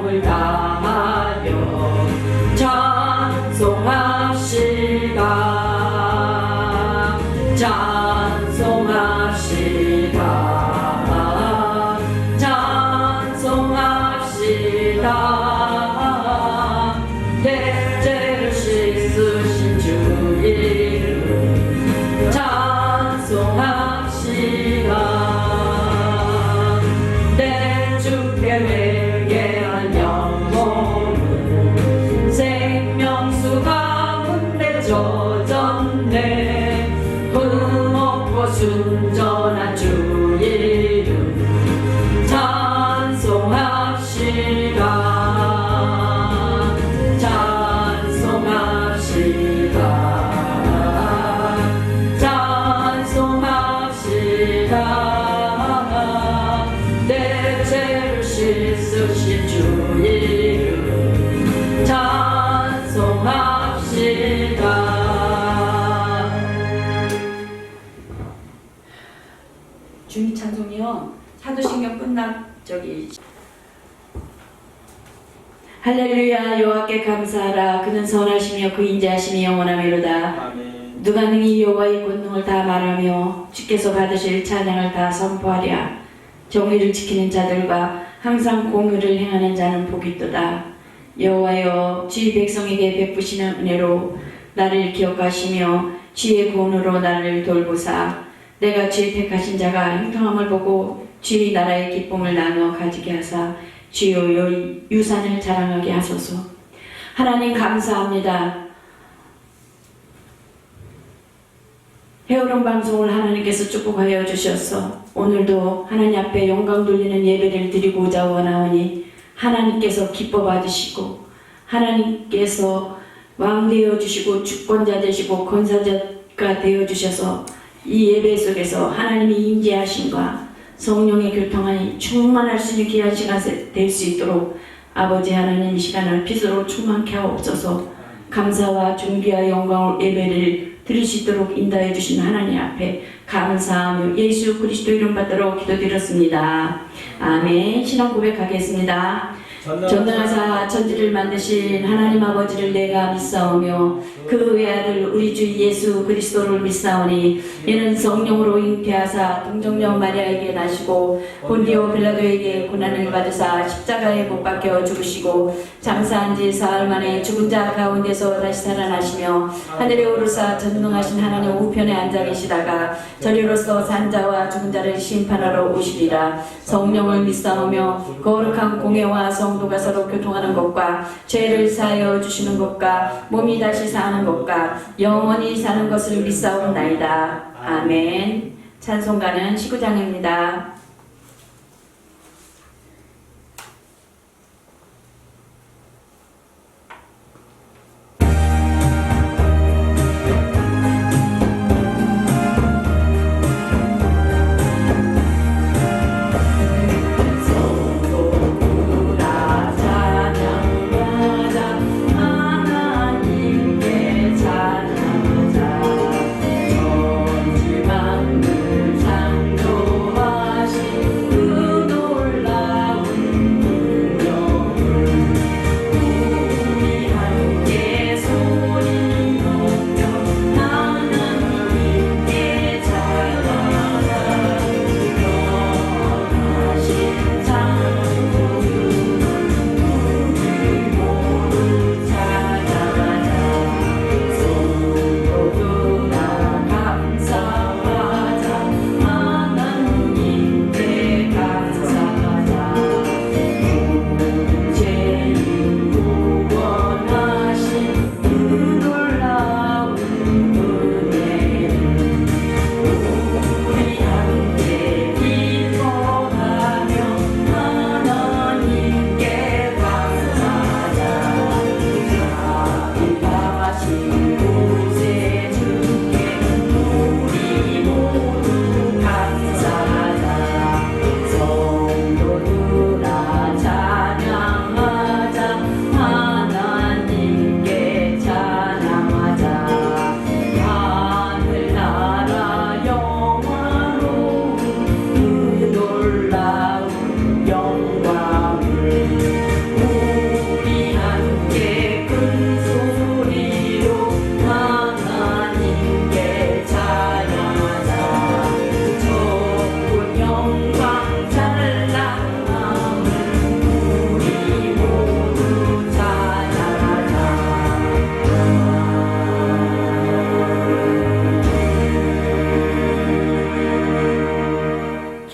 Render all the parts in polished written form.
영광을 다하여 찬송합시다. 찬송합시다. 찬송합시다. 내 죄를 씻으신 주 이름 찬송합시다. 내 주께 회개한 영혼은 생명수 가운데 젖었네. 흠없고 순전한 주 이름 찬송합시다. 내 죄를 씻으신 주 이름 찬송합시다. 주님 찬송이요. 사도신경 끝나 할렐루야. 여호와께 감사하라. 그는 선하시며 그 인자하심이 영원하미로다. 아멘. 누가 능히 여호와의 권능을 다 말하며 주께서 받으실 찬양을 다 선포하랴. 정의를 지키는 자들과 항상 공의를 행하는 자는 복이 있도다. 여호와여, 주의 백성에게 베푸시는 은혜로 나를 기억하시며 주의 구원으로 나를 돌보사 내가 주의 택하신 자가 형통함을 보고 주의 나라의 기쁨을 나누어 가지게 하사 주여 유산을 자랑하게 하소서. 하나님 감사합니다. 헤어론 방송을 하나님께서 축복하여 주셔서 오늘도 하나님 앞에 영광 돌리는 예배를 드리고자 원하오니 하나님께서 기뻐 받으시고 하나님께서 왕 되어 주시고 주권자 되시고 권사자가 되어 주셔서 이 예배 속에서 하나님이 임재하심과 성령의 교통하니 충만할 수 있는 귀한 시간 될 수 있도록 아버지 하나님 이 시간을 빛으로 충만케 하옵소서. 감사와 존귀와 영광을 예배를 드릴 수 있도록 인도해 주신 하나님 앞에 감사하며 예수 그리스도 이름 받들어 기도드렸습니다. 아멘. 신앙 고백하겠습니다. 전능하사 천지를 만드신 하나님 아버지를 내가 믿사오며 그 외아들 우리 주 예수 그리스도를 믿사오니 이는 성령으로 잉태하사 동정녀 마리아에게 나시고 본디오 빌라도에게 고난을 받으사 십자가에 못 박혀 죽으시고 장사한 지 사흘 만에 죽은 자 가운데서 다시 살아나시며 하늘에 오르사 전능하신 하나님 우편에 앉아 계시다가 저리로서 산 자와 죽은 자를 심판하러 오시리라. 성령을 믿사오며 거룩한 공예와 성도가 서로 교통하는 것과 죄를 사하여 주시는 것과 몸이 다시 사는 것과 영원히 사는 것을 믿사옵나이다. 아멘. 찬송가는 19장입니다. 전지 만물 창조하신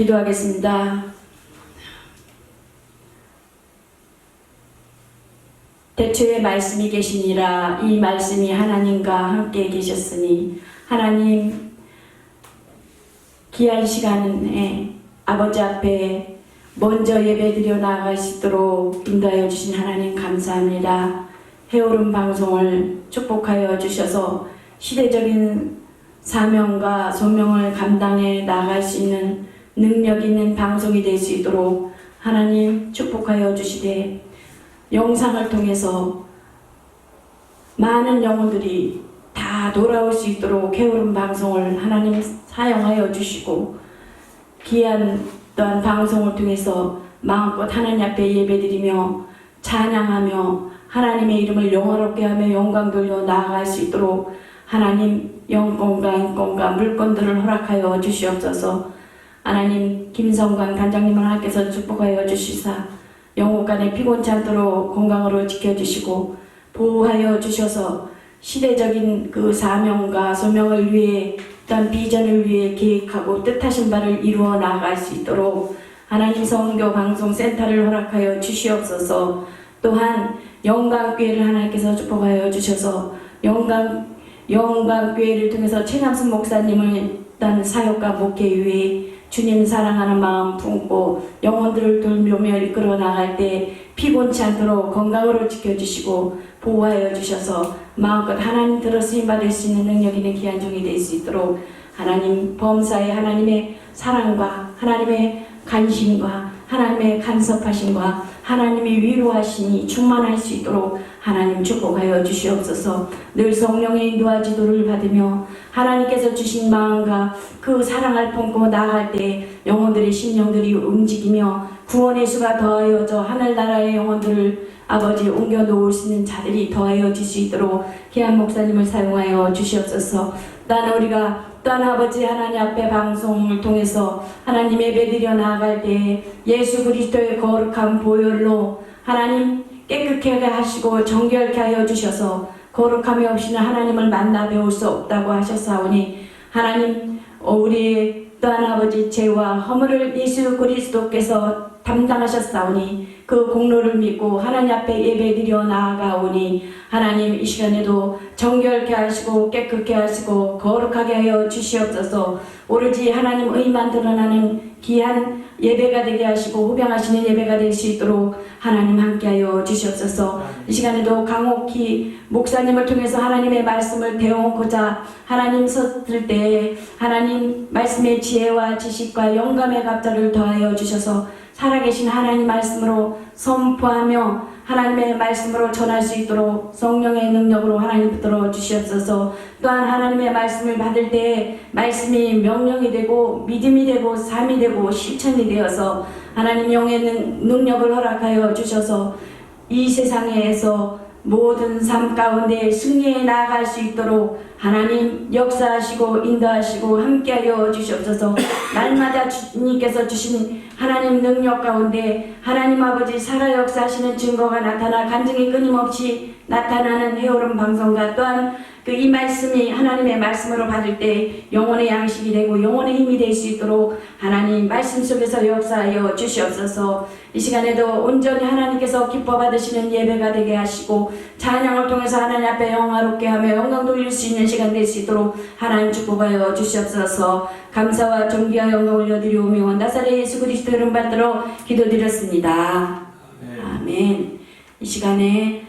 기도하겠습니다. 대초에 말씀이 계시니라. 이 말씀이 하나님과 함께 계셨으니 하나님 귀한 시간에 아버지 앞에 먼저 예배드려 나아갈 수 있도록 인도하여 주신 하나님 감사합니다. 해오름 방송을 축복하여 주셔서 시대적인 사명과 소명을 감당해 나아갈 수 있는 능력 있는 방송이 될 수 있도록 하나님 축복하여 주시되 영상을 통해서 많은 영혼들이 다 돌아올 수 있도록 해오름 방송을 하나님 사용하여 주시고 귀한 또한 방송을 통해서 마음껏 하나님 앞에 예배드리며 찬양하며 하나님의 이름을 영화롭게 하며 영광 돌려 나아갈 수 있도록 하나님 영권과 인권과 물건들을 허락하여 주시옵소서. 하나님 김성관 단장님을 하나님께서 축복하여 주시사 영혼간에 피곤치 않도록 건강으로 지켜주시고 보호하여 주셔서 시대적인 그 사명과 소명을 위해 또한 비전을 위해 계획하고 뜻하신 바를 이루어 나아갈 수 있도록 하나님 성교 방송 센터를 허락하여 주시옵소서. 또한 영광교회를 하나님께서 축복하여 주셔서 영광교회를 통해서 최남순 목사님을 딴 사역과 목회 위해 주님 사랑하는 마음 품고 영혼들을 돌보며 이끌어 나갈 때 피곤치 않도록 건강으로 지켜주시고 보호하여 주셔서 마음껏 하나님 들어 쓰임받을 수 있는 능력 있는 귀한 종이 될 수 있도록 하나님 범사에 하나님의 사랑과 하나님의 관심과 하나님의 간섭하심과 하나님의 위로하심이 충만할 수 있도록 하나님 축복하여 주시옵소서. 늘 성령의 인도와 지도를 받으며 하나님께서 주신 마음과 그 사랑을 품고 나아갈 때 영혼들의 심령들이 움직이며 구원의 수가 더하여져 하늘나라의 영혼들을 아버지 옮겨 놓을 수 있는 자들이 더하여질 수 있도록 귀한 목사님을 사용하여 주시옵소서. 또한 우리가 또한 아버지 하나님 앞에 방송을 통해서 하나님 예배드려 나아갈 때 예수 그리스도의 거룩한 보혈로 하나님 깨끗하게 하시고 정결케 하여 주셔서 거룩함이 없이는 하나님을 만나 배울 수 없다고 하셨사오니 하나님 우리의 또한 아버지 죄와 허물을 예수 그리스도께서 담당하셨사오니 그 공로를 믿고 하나님 앞에 예배드려 나아가오니 하나님 이 시간에도 정결케 하시고 깨끗게 하시고 거룩하게 하여 주시옵소서. 오로지 하나님 의만 드러나는 귀한 예배가 되게 하시고 후병하시는 예배가 될 수 있도록 하나님 함께하여 주시옵소서. 이 시간에도 강옥희 목사님을 통해서 하나님의 말씀을 배워오고자 하나님 섰을 때 하나님 말씀의 지혜와 지식과 영감의 갑자를 더하여 주셔서 살아계신 하나님 말씀으로 선포하며 하나님의 말씀으로 전할 수 있도록 성령의 능력으로 하나님 붙들어 주시옵소서. 또한 하나님의 말씀을 받을 때 말씀이 명령이 되고 믿음이 되고 삶이 되고 실천이 되어서 하나님 영의 능력을 허락하여 주셔서 이 세상에서 모든 삶 가운데 승리해 나아갈 수 있도록 하나님 역사하시고 인도하시고 함께하여 주시옵소서. 날마다 주님께서 주신 하나님 능력 가운데 하나님 아버지 살아 역사하시는 증거가 나타나 간증이 끊임없이 나타나는 해오름 방송과 또한 이 말씀이 하나님의 말씀으로 받을 때 영혼의 양식이 되고 영혼의 힘이 될 수 있도록 하나님 말씀 속에서 역사하여 주시옵소서. 이 시간에도 온전히 하나님께서 기뻐 받으시는 예배가 되게 하시고 찬양을 통해서 하나님 앞에 영화롭게 하며 영광 돌릴 수 있는 시간 될 수 있도록 하나님 축복하여 주시옵소서. 감사와 존귀와 영광 올려드리오며 나사렛 예수 그리스도 이름 받들어 기도드렸습니다. 아멘. 이 시간에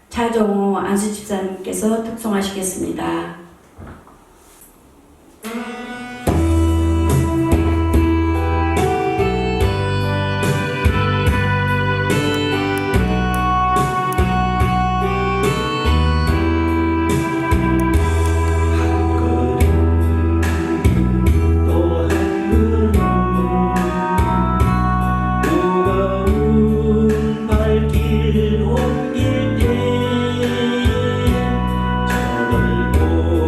차종호 안수 집사님께서 특송하시겠습니다. 길 옮길 때 저를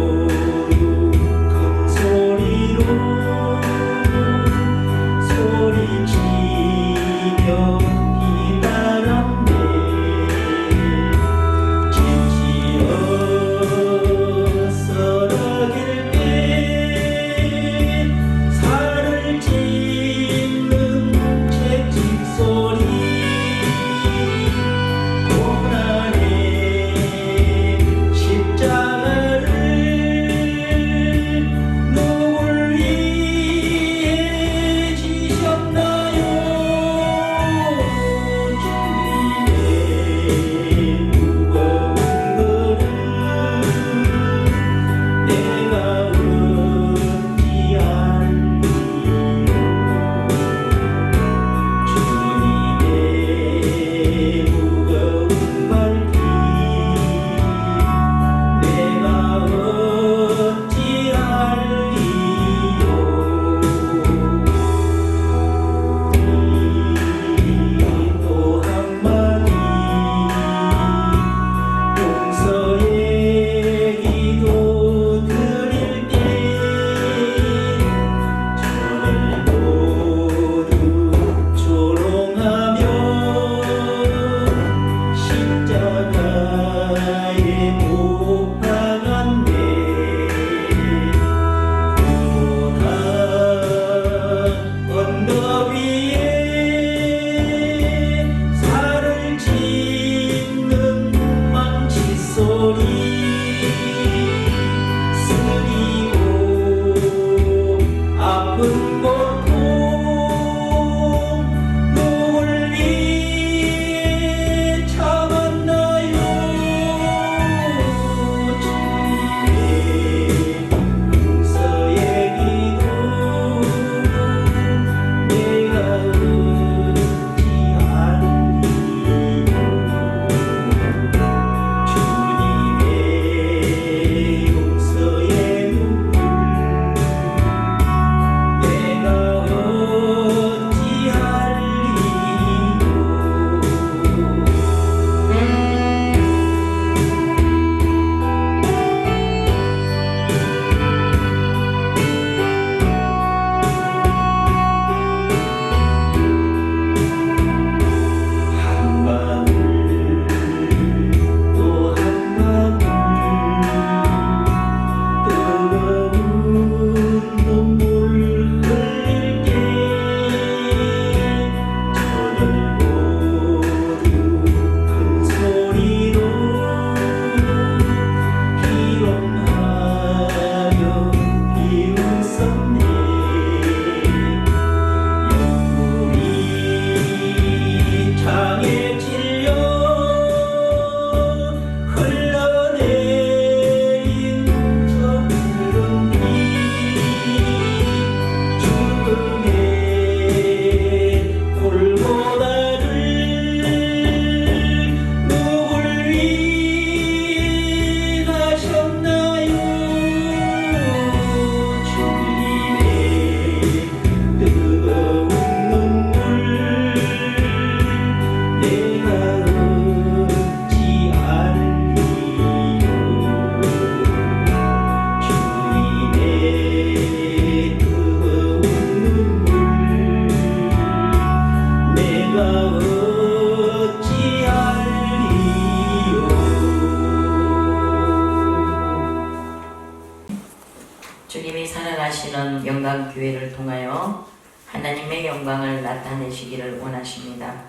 영광교회를 통하여 하나님의 영광을 나타내시기를 원하십니다.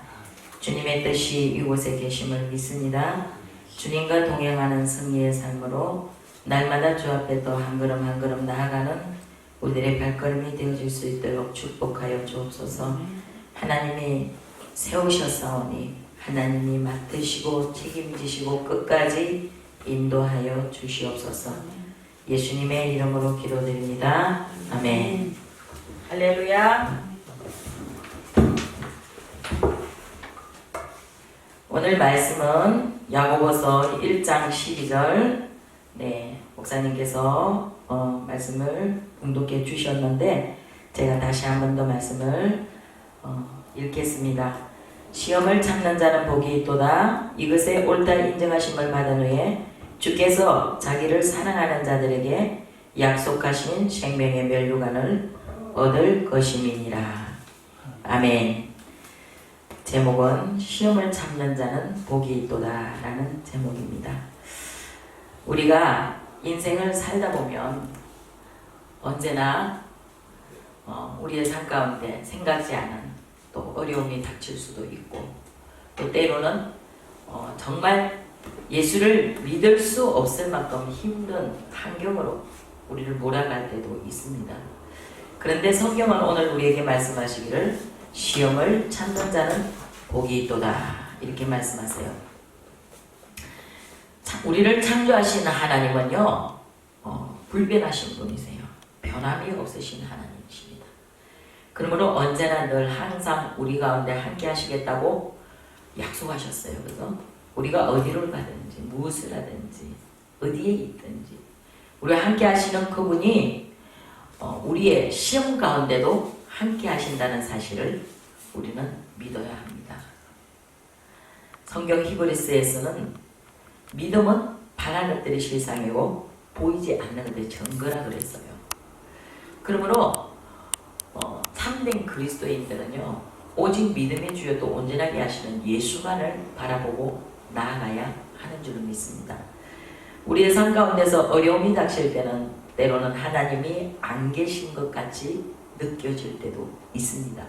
주님의 뜻이 이곳에 계심을 믿습니다. 주님과 동행하는 승리의 삶으로 날마다 주 앞에 더 한 걸음 한 걸음 나아가는 우리들의 발걸음이 되어질 수 있도록 축복하여 주옵소서. 하나님이 세우셨사오니 하나님이 맡으시고 책임지시고 끝까지 인도하여 주시옵소서. 예수님의 이름으로 기도드립니다. 아멘. 할렐루야. 오늘 말씀은 야고보서 1장 12절 목사님께서 말씀을 봉독해 주셨는데 제가 다시 한 번 더 말씀을 읽겠습니다. 시험을 참는 자는 복이 있도다. 이것에 옳다 인정하심을 받은 후에 주께서 자기를 사랑하는 자들에게 약속하신 생명의 멸류관을 얻을 것임이니라. 아멘. 제목은 시험을 참는 자는 복이 있도다 라는 제목입니다. 우리가 인생을 살다 보면 언제나 우리의 삶 가운데 생각지 않은 또 어려움이 닥칠 수도 있고 또 때로는 정말 예수를 믿을 수 없을 만큼 힘든 환경으로 우리를 몰아갈 때도 있습니다. 그런데 성경은 오늘 우리에게 말씀하시기를 시험을 참는 자는 복이 있도다 이렇게 말씀하세요. 우리를 창조하신 하나님은요 불변하신 분이세요. 변함이 없으신 하나님이십니다. 그러므로 언제나 늘 항상 우리 가운데 함께 하시겠다고 약속하셨어요. 그래서 우리가 어디를 가든지 무엇을 하든지 어디에 있든지 우리와 함께 하시는 그분이 우리의 시험 가운데도 함께 하신다는 사실을 우리는 믿어야 합니다. 성경 히브리서에서는 믿음은 바라는 것들이 실상이고 보이지 않는 것들이 증거라 그랬어요. 그러므로 참된 그리스도인들은요 오직 믿음의 주여 또 온전하게 하시는 예수만을 바라보고 나아가야 하는 줄을 믿습니다. 우리의 삶 가운데서 어려움이 닥칠 때는 때로는 하나님이 안 계신 것 같이 느껴질 때도 있습니다.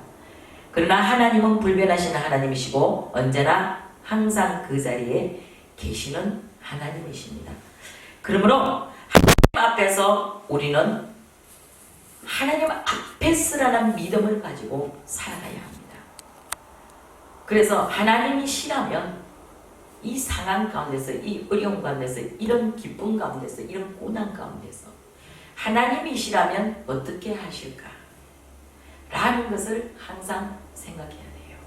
그러나 하나님은 불변하신 하나님이시고 언제나 항상 그 자리에 계시는 하나님이십니다. 그러므로 하나님 앞에서 우리는 하나님 앞에 쓰라는 믿음을 가지고 살아가야 합니다. 그래서 하나님이시라면 이 상황 가운데서 이 어려움 가운데서 이런 기쁨 가운데서 이런 고난 가운데서 하나님이시라면 어떻게 하실까? 라는 것을 항상 생각해야 돼요.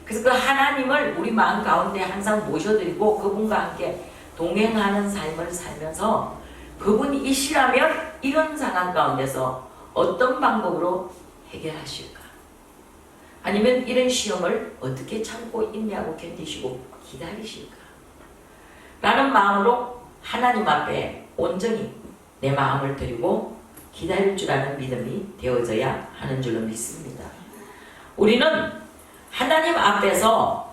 그래서 그 하나님을 우리 마음 가운데 항상 모셔드리고 그분과 함께 동행하는 삶을 살면서 그분이시라면 이런 상황 가운데서 어떤 방법으로 해결하실까? 아니면 이런 시험을 어떻게 참고 인내하고 견디시고 기다리실까? 라는 마음으로 하나님 앞에 온전히 내 마음을 드리고 기다릴 줄 아는 믿음이 되어져야 하는 줄로 믿습니다. 우리는 하나님 앞에서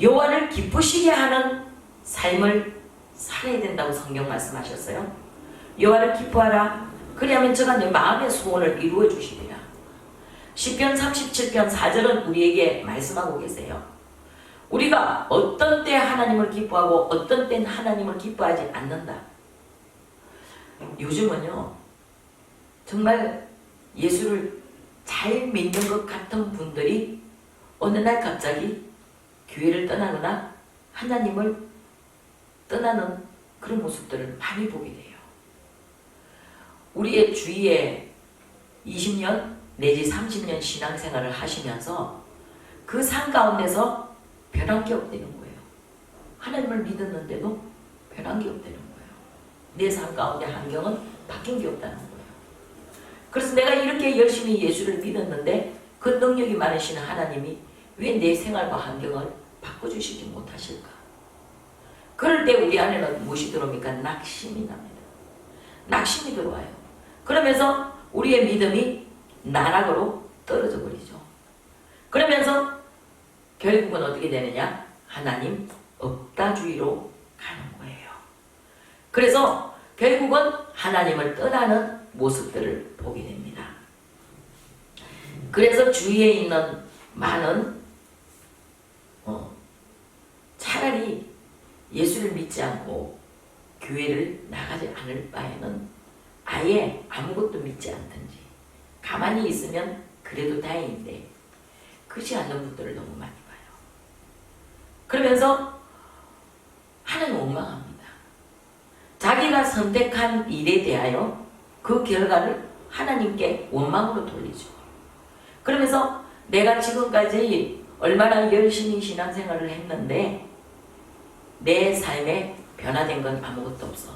여호와를 기쁘시게 하는 삶을 살아야 된다고 성경 말씀하셨어요. 여호와를 기뻐하라. 그리하면 저가 내 마음의 소원을 이루어 주시리라. 시편 37편 4절은 우리에게 말씀하고 계세요. 우리가 어떤 때 하나님을 기뻐하고 어떤 때는 하나님을 기뻐하지 않는다. 요즘은요 정말 예수를 잘 믿는 것 같은 분들이 어느 날 갑자기 교회를 떠나거나 하나님을 떠나는 그런 모습들을 많이 보게 돼요. 우리의 주위에 20년 내지 30년 신앙생활을 하시면서 그 삶 가운데서 변한 게 없다는 거예요. 하나님을 믿었는데도 변한 게 없다는 거예요. 내 삶 가운데 환경은 바뀐 게 없다는 거예요. 그래서 내가 이렇게 열심히 예수를 믿었는데 그 능력이 많으신 하나님이 왜 내 생활과 환경을 바꿔주시지 못하실까? 그럴 때 우리 안에는 무엇이 들어옵니까? 낙심이 납니다. 낙심이 들어와요. 그러면서 우리의 믿음이 나락으로 떨어져 버리죠. 그러면서 결국은 어떻게 되느냐? 하나님 없다주의로 가는 거예요. 그래서 결국은 하나님을 떠나는 모습들을 보게 됩니다. 그래서 주위에 있는 많은 차라리 예수를 믿지 않고 교회를 나가지 않을 바에는 아예 아무것도 믿지 않든지 가만히 있으면 그래도 다행인데 그렇지 않는 분들을 너무 많이 봐요. 그러면서 하나님 원망합니다. 자기가 선택한 일에 대하여 그 결과를 하나님께 원망으로 돌리죠. 그러면서 내가 지금까지 얼마나 열심히 신앙생활을 했는데 내 삶에 변화된 건 아무것도 없어.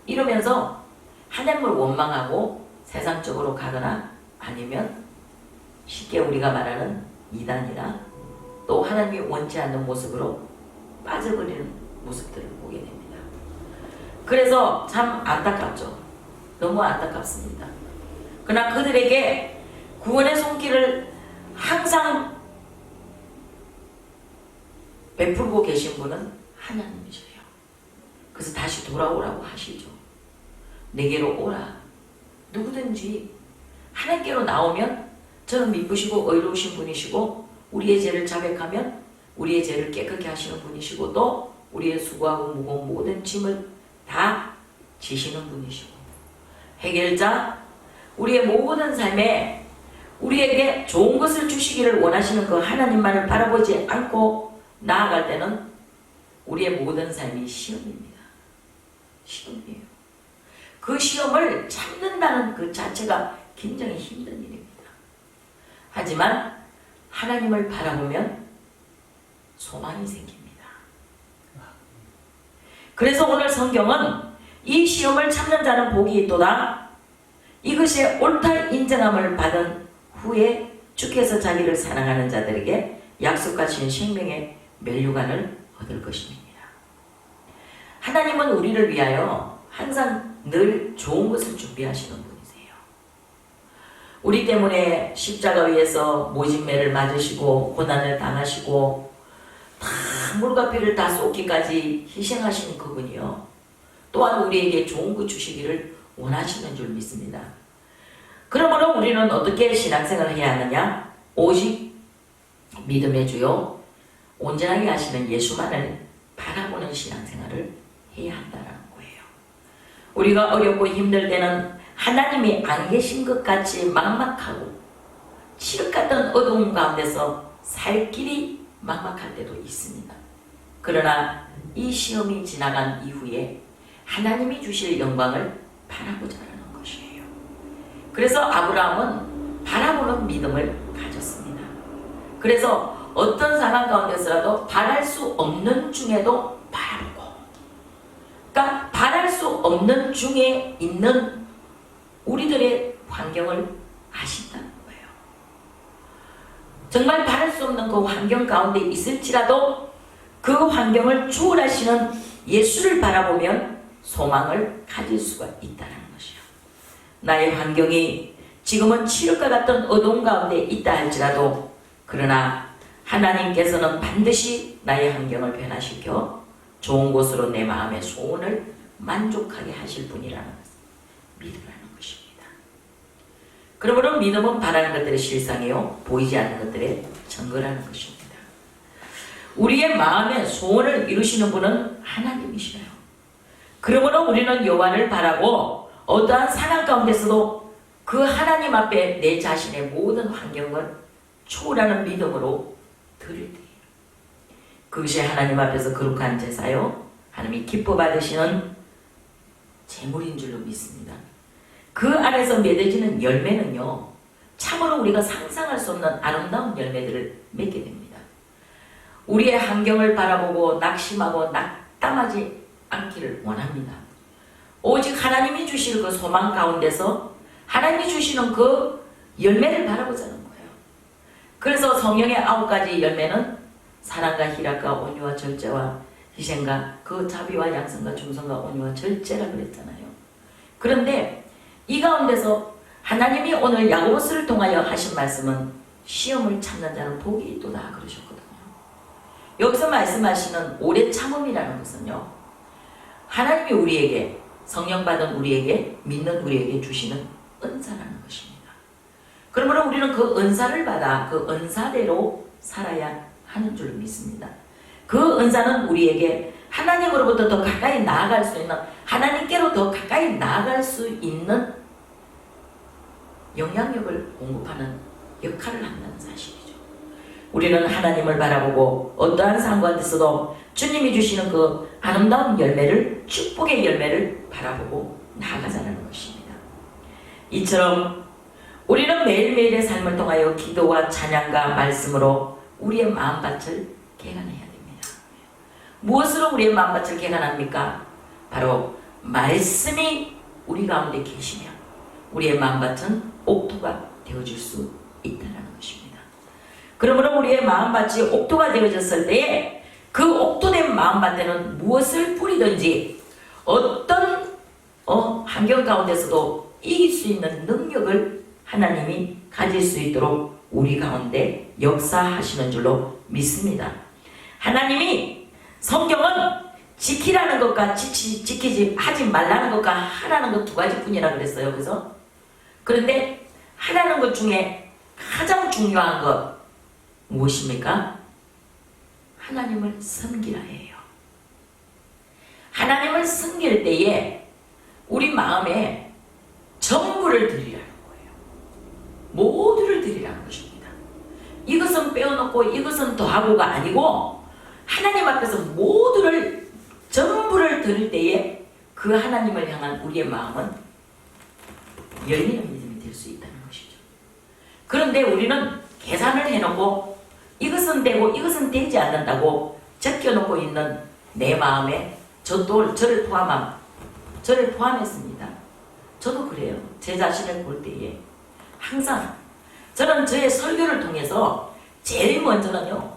이러면서 하나님을 원망하고 세상적으로 가거나 아니면 쉽게 우리가 말하는 이단이나 또 하나님이 원치 않는 모습으로 빠져버리는 모습들을 보게 됩니다. 그래서 참 안타깝죠. 너무 안타깝습니다. 그러나 그들에게 구원의 손길을 항상 베풀고 계신 분은 하나님이셔요. 그래서 다시 돌아오라고 하시죠. 내게로 오라. 누구든지 하나님께로 나오면 저는 미쁘시고 의로우신 분이시고 우리의 죄를 자백하면 우리의 죄를 깨끗게 하시는 분이시고 또 우리의 수고하고 무거운 모든 짐을 다 지시는 분이시고 해결자, 우리의 모든 삶에 우리에게 좋은 것을 주시기를 원하시는 그 하나님만을 바라보지 않고 나아갈 때는 우리의 모든 삶이 시험입니다. 시험이에요. 그 시험을 참는다는 그 자체가 굉장히 힘든 일입니다. 하지만 하나님을 바라보면 소망이 생깁니다. 그래서 오늘 성경은 이 시험을 참는 자는 복이 있도다. 이것이 옳다 인정함을 받은 후에 주께서 자기를 사랑하는 자들에게 약속하신 생명의 면류관을 얻을 것입니다. 하나님은 우리를 위하여 항상 늘 좋은 것을 준비하시는 분이세요. 우리 때문에 십자가 위에서 모진매를 맞으시고 고난을 당하시고 다 물과 피를 다 쏟기까지 희생하시는 그분이요. 또한 우리에게 좋은 것 주시기를 원하시는 줄 믿습니다. 그러므로 우리는 어떻게 신앙생활을 해야 하느냐? 오직 믿음의 주요 온전하게 하시는 예수만을 바라보는 신앙생활을 해야 한다는 거예요. 우리가 어렵고 힘들 때는 하나님이 안 계신 것 같이 막막하고 칠흑 같은 어두움 가운데서 살 길이 막막할 때도 있습니다. 그러나 이 시험이 지나간 이후에 하나님이 주실 영광을 바라보자라는 것이에요. 그래서 아브라함은 바라보는 믿음을 가졌습니다. 그래서 어떤 상황 가운데서라도 바랄 수 없는 중에도 바라보고, 그러니까 바랄 수 없는 중에 있는 우리들의 환경을 아신다는 거예요. 정말 바랄 수 없는 그 환경 가운데 있을지라도 그 환경을 초월하시는 예수를 바라보면 소망을 가질 수가 있다는 것이요. 나의 환경이 지금은 칠흑과 같은 어두움 가운데 있다 할지라도 그러나 하나님께서는 반드시 나의 환경을 변화시켜 좋은 곳으로 내 마음의 소원을 만족하게 하실 분이라는 믿으라는 것입니다. 그러므로 믿음은 바라는 것들의 실상이요 보이지 않는 것들의 증거라는 것입니다. 우리의 마음의 소원을 이루시는 분은 하나님이시래요. 그러므로 우리는 여호와를 바라고 어떠한 상황 가운데서도 그 하나님 앞에 내 자신의 모든 환경을 초월하는 믿음으로 드릴 때에 그것이 하나님 앞에서 거룩한 제사요 하나님이 기뻐 받으시는 제물인 줄로 믿습니다. 그 안에서 맺어지는 열매는요 참으로 우리가 상상할 수 없는 아름다운 열매들을 맺게 됩니다. 우리의 환경을 바라보고 낙심하고 낙담하지 않기를 원합니다. 오직 하나님이 주실 그 소망 가운데서 하나님이 주시는 그 열매를 바라보자는 거예요. 그래서 성령의 9가지 열매는 사랑과 희락과 온유와 절제와 희생과 그 자비와 양성과 충성과 온유와 절제라 그랬잖아요. 그런데 이 가운데서 하나님이 오늘 야고보서를 통하여 하신 말씀은 시험을 참는 자는 복이 있도다 그러셨거든요. 여기서 말씀하시는 오래 참음이라는 것은요 하나님이 우리에게 성령 받은 우리에게 믿는 우리에게 주시는 은사라는 것입니다. 그러므로 우리는 그 은사를 받아 그 은사대로 살아야 하는 줄 믿습니다. 그 은사는 우리에게 하나님으로부터 더 가까이 나아갈 수 있는, 하나님께로 더 가까이 나아갈 수 있는 영향력을 공급하는 역할을 한다는 사실이죠. 우리는 하나님을 바라보고 어떠한 상황에서도 주님이 주시는 그 아름다운 열매를, 축복의 열매를 바라보고 나아가자는 것입니다. 이처럼 우리는 매일매일의 삶을 통하여 기도와 찬양과 말씀으로 우리의 마음밭을 개간해야 됩니다. 무엇으로 우리의 마음밭을 개간합니까? 바로 말씀이 우리 가운데 계시면 우리의 마음밭은 옥토가 되어줄 수 있다는 것입니다. 그러므로 우리의 마음밭이 옥토가 되어졌을 때에 그 옥토된 마음밭에는 무엇을 뿌리든지 어떤 환경 가운데서도 이길 수 있는 능력을 하나님이 가질 수 있도록 우리 가운데 역사하시는 줄로 믿습니다. 하나님이 성경은 지키라는 것과 지키지 하지 말라는 것과 하라는 것 두 가지뿐이라 그랬어요. 그런데 하라는 것 중에 가장 중요한 것 무엇입니까? 하나님을 섬기라 해요. 하나님을 섬길 때에 우리 마음에 전부를 드리라는 거예요. 모두를 드리라는 것입니다. 이것은 빼어놓고 이것은 더하고가 아니고 하나님 앞에서 모두를 전부를 드릴 때에 그 하나님을 향한 우리의 마음은 열리는 믿음이 될 수 있다는 것이죠. 그런데 우리는 계산을 해놓고 이것은 되고 이것은 되지 않는다고 적혀놓고 있는 내 마음에 저를 포함했습니다. 저도 그래요. 제 자신을 볼 때에 항상 저는 저의 설교를 통해서 제일 먼저는요,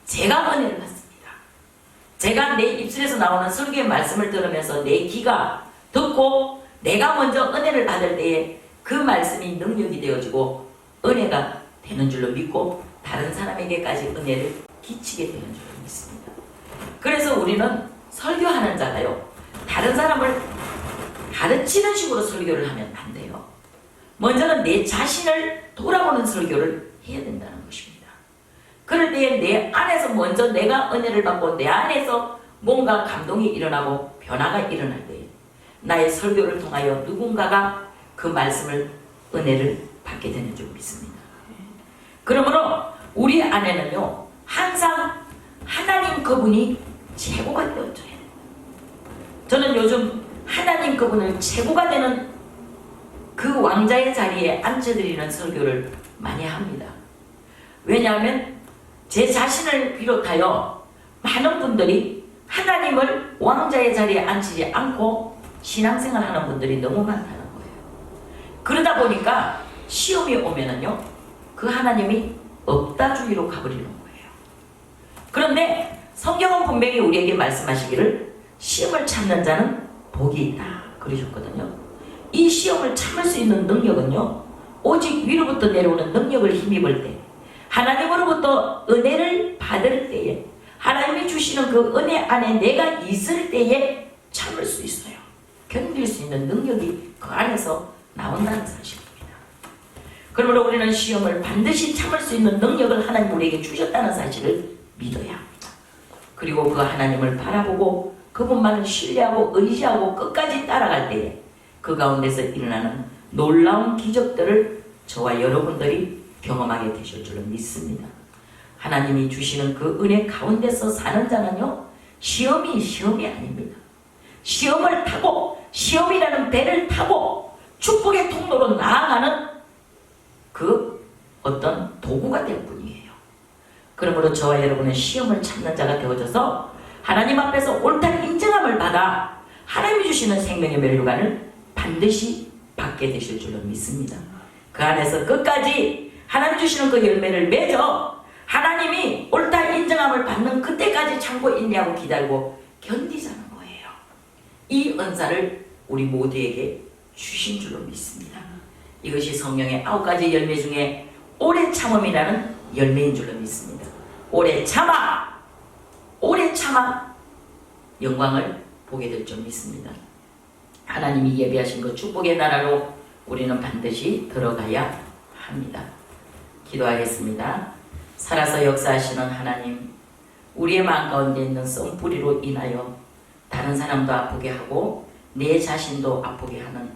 제가 은혜를 받습니다. 제가 내 입술에서 나오는 설교의 말씀을 들으면서 내 귀가 듣고 내가 먼저 은혜를 받을 때에 그 말씀이 능력이 되어지고 은혜가 되는 줄로 믿고 다른 사람에게까지 은혜를 끼치게 되는 줄로 믿습니다. 그래서 우리는 설교하는 자가요, 다른 사람을 가르치는 식으로 설교를 하면 안 돼요. 먼저는 내 자신을 돌아보는 설교를 해야 된다는 것입니다. 그럴 때에 내 안에서 먼저 내가 은혜를 받고 내 안에서 뭔가 감동이 일어나고 변화가 일어날 때 나의 설교를 통하여 누군가가 그 말씀을, 은혜를 받게 되는 줄 믿습니다. 그러므로 우리 안에는요, 항상 하나님 그분이 최고가 되어줘야 됩니다. 저는 요즘 하나님 그분을 최고가 되는 그 왕자의 자리에 앉혀드리는 설교를 많이 합니다. 왜냐하면 제 자신을 비롯하여 많은 분들이 하나님을 왕자의 자리에 앉히지 않고 신앙생활하는 분들이 너무 많다는 거예요. 그러다 보니까 시험이 오면은요, 그 하나님이 없다주의로 가버리는 거예요. 그런데 성경은 분명히 우리에게 말씀하시기를 시험을 참는 자는 복이 있다 그러셨거든요. 이 시험을 참을 수 있는 능력은요, 오직 위로부터 내려오는 능력을 힘입을 때, 하나님으로부터 은혜를 받을 때에, 하나님이 주시는 그 은혜 안에 내가 있을 때에 참을 수 있어요. 견딜 수 있는 능력이 그 안에서 나온다는 사실입니다. 그러므로 우리는 시험을 반드시 참을 수 있는 능력을 하나님 우리에게 주셨다는 사실을 믿어야 합니다. 그리고 그 하나님을 바라보고 그분만을 신뢰하고 의지하고 끝까지 따라갈 때에 그 가운데서 일어나는 놀라운 기적들을 저와 여러분들이 경험하게 되실 줄로 믿습니다. 하나님이 주시는 그 은혜 가운데서 사는 자는요, 시험이 아닙니다. 시험을 타고, 시험이라는 배를 타고 축복의 통로로 나아가는 그 어떤 도구가 될 뿐이에요. 그러므로 저와 여러분은 시험을 참는 자가 되어져서 하나님 앞에서 옳다는 인정함을 받아 하나님이 주시는 생명의 멸류관을 반드시 받게 되실 줄로 믿습니다. 그 안에서 끝까지 하나님 주시는 그 열매를 맺어 하나님이 옳다 인정함을 받는 그때까지 참고 인내하고 기다리고 견디자는 거예요. 이 은사를 우리 모두에게 주신 줄로 믿습니다. 이것이 성령의 9가지 열매 중에 오래 참음이라는 열매인 줄로 믿습니다. 오래 참아 영광을 보게 될 줄 믿습니다. 하나님이 예비하신 그 축복의 나라로 우리는 반드시 들어가야 합니다. 기도하겠습니다. 살아서 역사하시는 하나님, 우리의 마음 가운데 있는 썽뿌리로 인하여 다른 사람도 아프게 하고 내 자신도 아프게 하는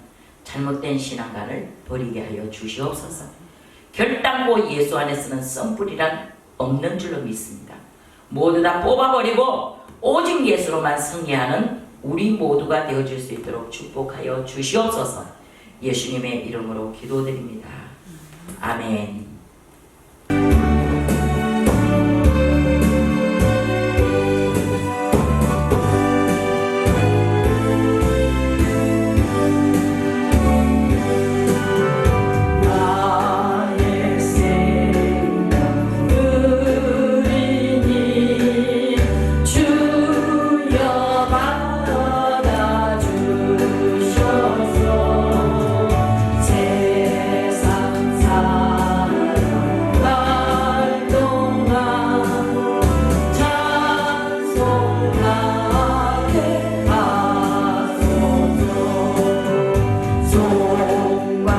잘못된 신앙관을 버리게 하여 주시옵소서. 결단코 예수 안에서는 썽뿌리란 없는 줄로 믿습니다. 모두 다 뽑아버리고 오직 예수로만 승리하는 우리 모두가 되어줄 수 있도록 축복하여 주시옵소서. 예수님의 이름으로 기도드립니다. 아멘. 나의 생명 그리니 주여 받아주셔서 세상 살아갈 동안 찬송하게 하소서. 손과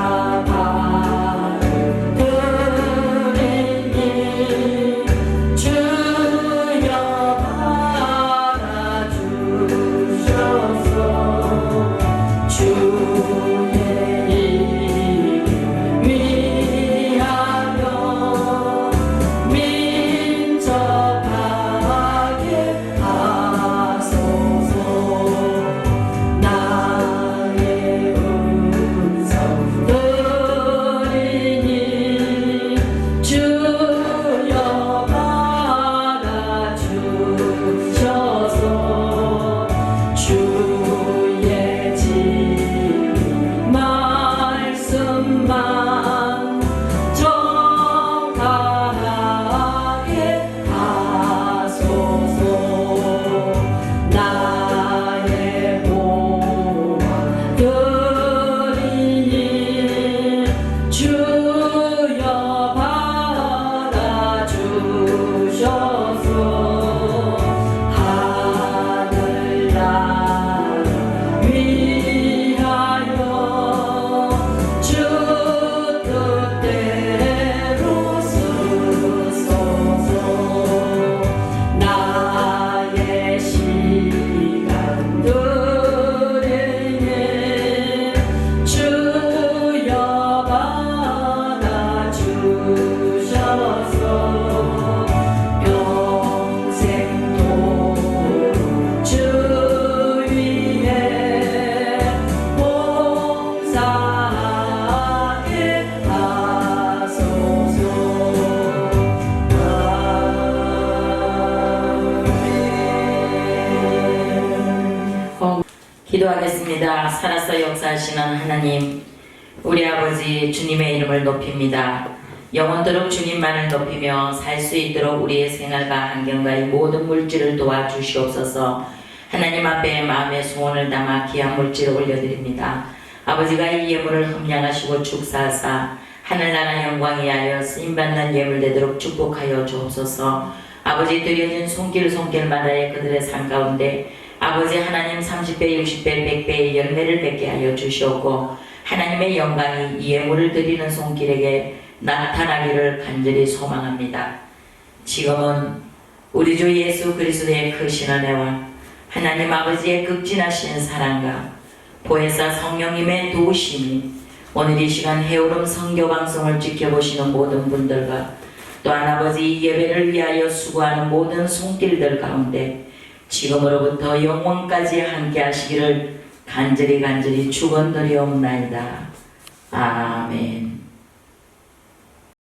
발을 들이니 주여 받아주셔서 주의 이름 위하여 민첩하게 하소서. 나의 음성 들으니 주여 받아주셔서 주의 진리 말씀만 정하게 하소서. 나의 보아 드리니 주여 받아주셔서 하늘나라 위하여 주 뜻대로 쓰소서. 나의 시간 들이니 주여 받아주셔서 평생도록 주 위에 봉사하게 하소서. 아멘. 기도하겠습니다. 살아서 역사하시는 하나님, 우리 아버지 주님의 이름을 높입니다. 영원토록 주님만을 높이며 살 수 있도록 우리의 생활과 환경과 이 모든 물질을 도와주시옵소서. 하나님 앞에 마음의 소원을 담아 귀한 물질을 올려드립니다. 아버지가 이 예물을 흠량하시고 축사하사 하늘나라 영광이 하여 쓰임받는 예물 되도록 축복하여 주옵소서. 아버지 드려진 손길마다의 그들의 삶 가운데 아버지 하나님 30배, 60배, 100배의 열매를 맺게 하여 주시옵고 하나님의 영광이 이 예물을 드리는 손길에게 나타나기를 간절히 소망합니다. 지금은 우리 주 예수 그리스도의 크신 은혜와 하나님 아버지의 극진하신 사랑과 보혜사 성령님의 도우심이 오늘 이 시간 해오름 선교방송을 지켜보시는 모든 분들과 또한 아버지 이 예배를 위하여 수고하는 모든 손길들 가운데 지금으로부터 영원까지 함께 하시기를 간절히 축원드리옵나이다. 아멘.